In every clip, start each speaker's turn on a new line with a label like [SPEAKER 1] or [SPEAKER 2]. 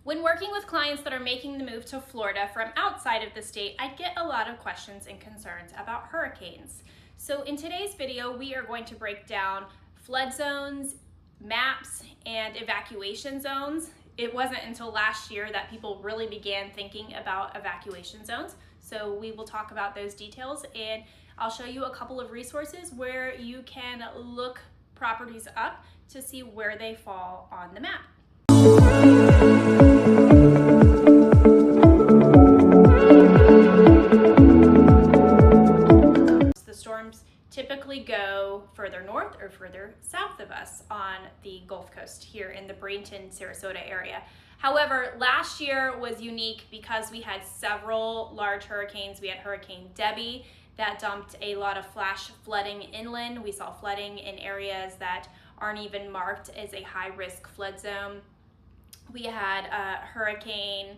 [SPEAKER 1] When working with clients that are making the move to Florida from outside of the state, I get a lot of questions and concerns about hurricanes. So in today's video, we are going to break down flood zones, maps, and evacuation zones. It wasn't until last year that people really began thinking about evacuation zones. So we will talk about those details, and I'll show you a couple of resources where you can look properties up to see where they fall on the map. The storms typically go further north or further south of us on the Gulf Coast here in the Bradenton, Sarasota area. However, last year was unique because we had several large hurricanes. We had Hurricane Debbie that dumped a lot of flash flooding inland. We saw flooding in areas that aren't even marked as a high-risk flood zone. We had Hurricane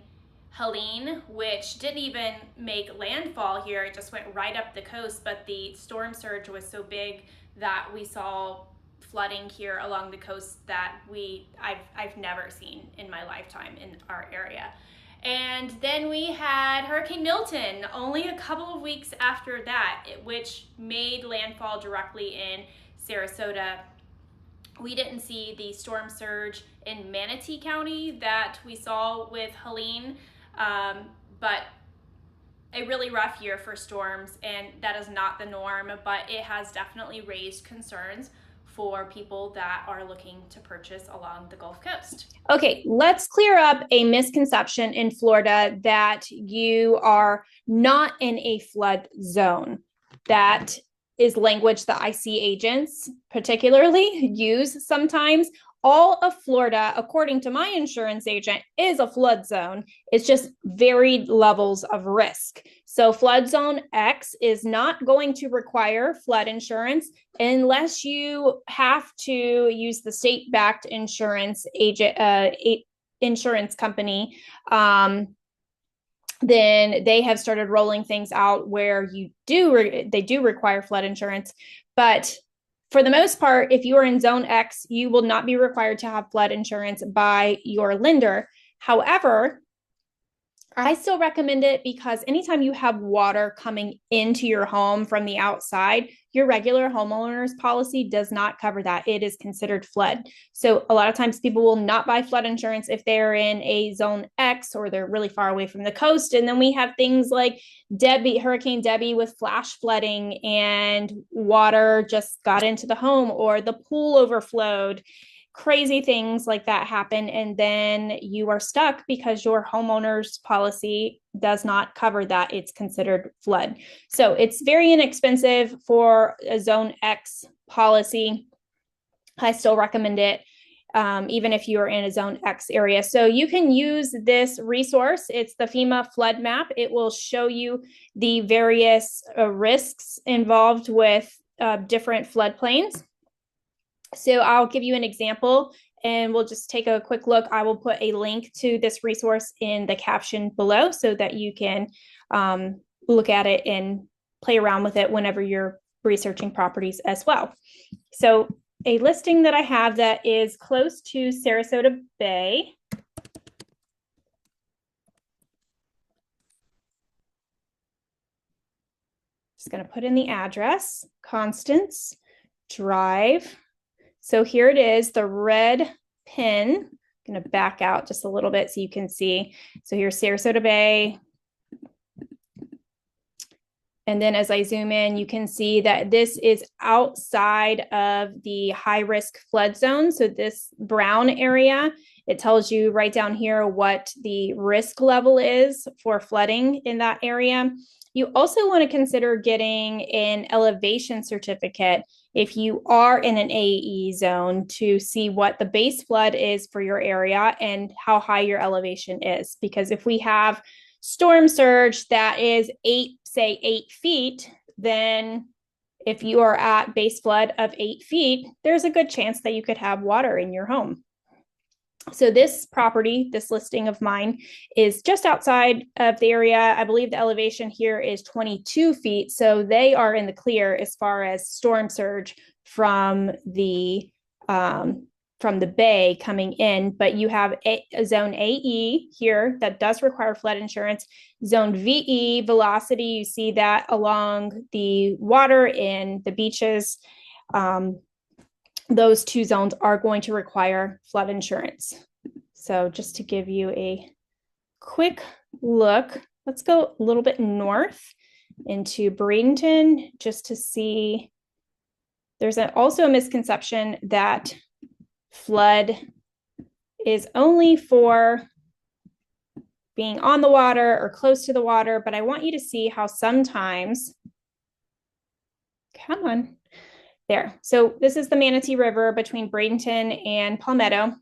[SPEAKER 1] Helene, which didn't even make landfall here. It just went right up the coast, but the storm surge was so big that we saw flooding here along the coast that I've never seen in my lifetime in our area. And then we had Hurricane Milton only a couple of weeks after that, which made landfall directly in Sarasota. We didn't see the storm surge in Manatee County that we saw with Helene, but a really rough year for storms, and that is not the norm, but it has definitely raised concerns for people that are looking to purchase along the Gulf Coast.
[SPEAKER 2] Okay, let's clear up a misconception in Florida that you are not in a flood zone. That is language that I see agents particularly use sometimes. All of Florida, according to my insurance agent, is a flood zone. It's just varied levels of risk. So flood zone X is not going to require flood insurance unless you have to use the state-backed insurance insurance company. Then they have started rolling things out where they do require flood insurance. But for the most part, if you are in zone X, you will not be required to have flood insurance by your lender. However, I still recommend it because anytime you have water coming into your home from the outside, your regular homeowner's policy does not cover that. It is considered flood. So a lot of times people will not buy flood insurance if they're in a zone X or they're really far away from the coast. And then we have things like Hurricane Debbie with flash flooding and water just got into the home or the pool overflowed. Crazy things like that happen, and then you are stuck because your homeowner's policy does not cover that. It's considered flood. So it's very inexpensive for a zone X policy. I still recommend it, even if you are in a zone X area. So you can use this resource. It's the FEMA flood map. It will show you the various risks involved with different floodplains. So I'll give you an example and we'll just take a quick look. I will put a link to this resource in the caption below so that you can look at it and play around with it whenever you're researching properties as well. So a listing that I have that is close to Sarasota Bay. Just going to put in the address, Constance Drive. So here it is, the red pin. I'm going to back out just a little bit so you can see. So here's Sarasota Bay. And then as I zoom in, you can see that this is outside of the high-risk flood zone. So this brown area, it tells you right down here what the risk level is for flooding in that area. You also want to consider getting an elevation certificate if you are in an AE zone to see what the base flood is for your area and how high your elevation is. Because if we have storm surge that is 8 feet, then if you are at base flood of 8 feet, there's a good chance that you could have water in your home. So this property, this listing of mine, is just outside of the area. I believe the elevation here is 22 feet. So they are in the clear as far as storm surge from the from the bay coming in, but you have a zone AE here that does require flood insurance. Zone VE, velocity, you see that along the water in the beaches. Those two zones are going to require flood insurance. So just to give you a quick look, let's go a little bit north into Bradenton just to see. There's also a misconception that flood is only for being on the water or close to the water, but I want you to see how sometimes, come on, there. So this is the Manatee River between Bradenton and Palmetto.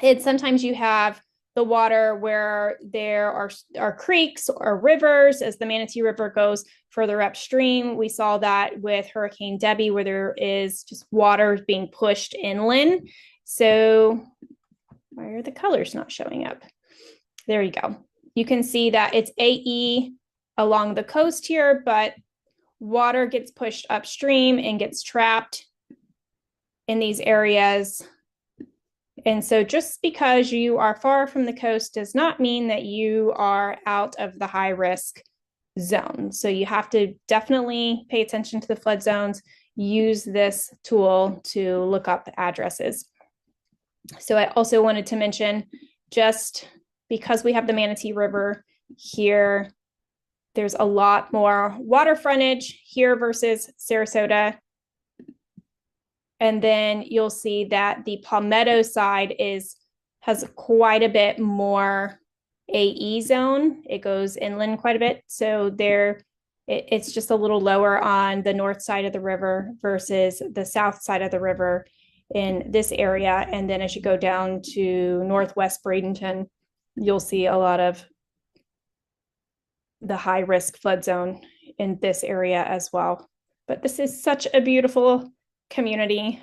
[SPEAKER 2] And sometimes you have the water where there are creeks or rivers as the Manatee River goes further upstream. We saw that with Hurricane Debbie, where there is just water being pushed inland. So why are the colors not showing up? There you go. You can see that it's AE along the coast here, but water gets pushed upstream and gets trapped in these areas. And so just because you are far from the coast does not mean that you are out of the high risk zone. So you have to definitely pay attention to the flood zones, use this tool to look up addresses. So I also wanted to mention, just because we have the Manatee River here, there's a lot more water frontage here versus Sarasota. And then you'll see that the Palmetto side has quite a bit more AE zone. It goes inland quite a bit. So it's just a little lower on the north side of the river versus the south side of the river in this area. And then as you go down to northwest Bradenton, you'll see a lot of the high risk flood zone in this area as well. But this is such a beautiful community,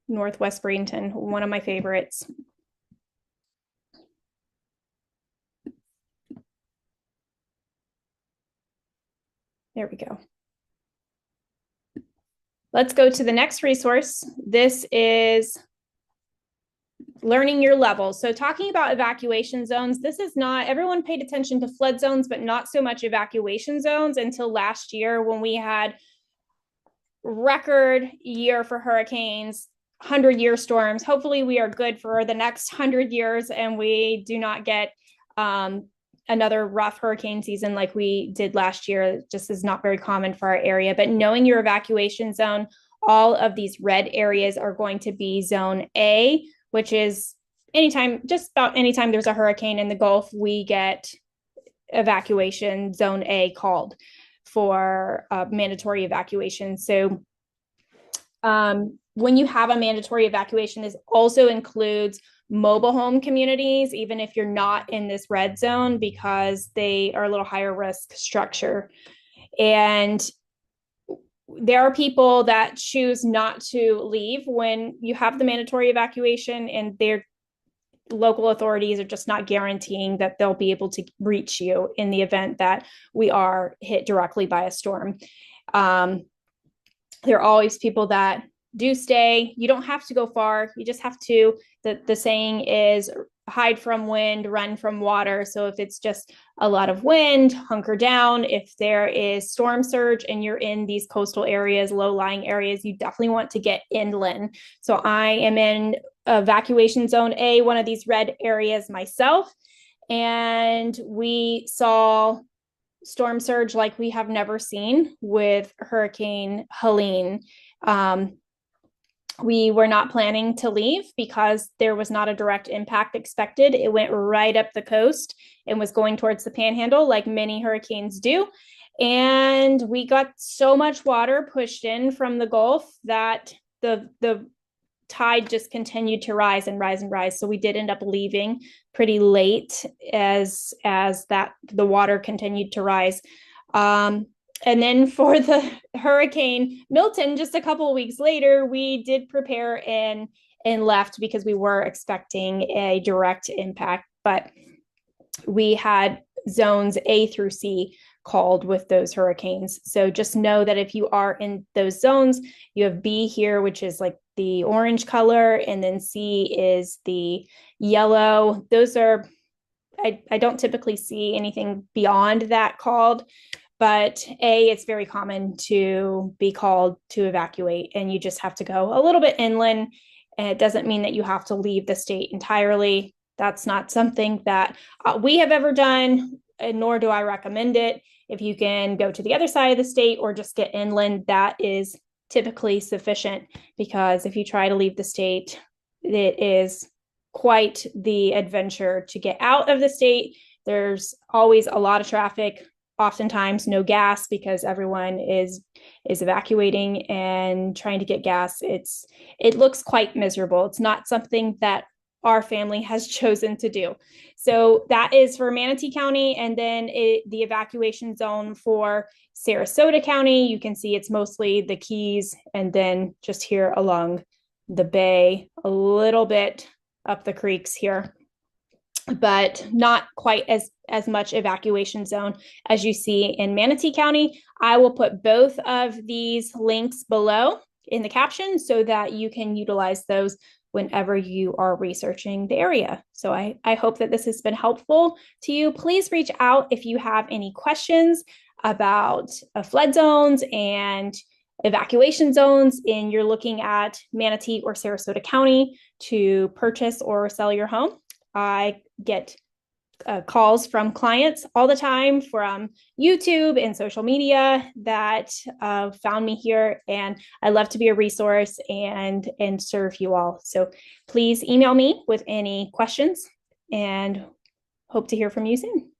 [SPEAKER 2] Northwest Bradenton, one of my favorites. There we go. Let's go to the next resource. This is learning your level. So talking about evacuation zones, this is not, everyone paid attention to flood zones, but not so much evacuation zones until last year when we had record year for hurricanes, 100-year storms. Hopefully we are good for the next 100 years and we do not get another rough hurricane season like we did last year. It just is not very common for our area. But knowing your evacuation zone, all of these red areas are going to be zone A, which is just about anytime there's a hurricane in the Gulf, we get evacuation zone A called for mandatory evacuation. So when you have a mandatory evacuation, this also includes mobile home communities, even if you're not in this red zone, because they are a little higher risk structure. And there are people that choose not to leave when you have the mandatory evacuation, and their local authorities are just not guaranteeing that they'll be able to reach you in the event that we are hit directly by a storm. There are always people that do stay. You don't have to go far. You just have to, the saying is hide from wind, run from water. So if it's just a lot of wind, hunker down. If there is storm surge and you're in these coastal areas, low-lying areas, you definitely want to get inland. So I am in evacuation zone A, one of these red areas myself. And we saw storm surge like we have never seen with Hurricane Helene. We were not planning to leave because there was not a direct impact expected. It went right up the coast and was going towards the panhandle like many hurricanes do. And we got so much water pushed in from the Gulf that the tide just continued to rise and rise and rise. So we did end up leaving pretty late as that the water continued to rise. And then for the Hurricane Milton, just a couple of weeks later, we did prepare and left because we were expecting a direct impact. But we had zones A through C called with those hurricanes. So just know that if you are in those zones, you have B here, which is like the orange color, and then C is the yellow. Those are, I don't typically see anything beyond that called, but it's very common to be called to evacuate, and you just have to go a little bit inland. And it doesn't mean that you have to leave the state entirely. That's not something that we have ever done, nor do I recommend it. If you can go to the other side of the state or just get inland, that is typically sufficient, because if you try to leave the state, it is quite the adventure to get out of the state. There's always a lot of traffic, oftentimes no gas, because everyone is evacuating and trying to get gas. It looks quite miserable. It's not something that our family has chosen to do. So that is for Manatee County. And then the evacuation zone for Sarasota County, you can see it's mostly the Keys, and then just here along the bay, a little bit up the creeks here, but not quite as much evacuation zone as you see in Manatee County. I will put both of these links below in the caption so that you can utilize those whenever you are researching the area. So I hope that this has been helpful to you. Please reach out if you have any questions about flood zones and evacuation zones and you're looking at Manatee or Sarasota County to purchase or sell your home. I get calls from clients all the time from YouTube and social media that found me here, and I love to be a resource and serve you all. So please email me with any questions, and hope to hear from you soon.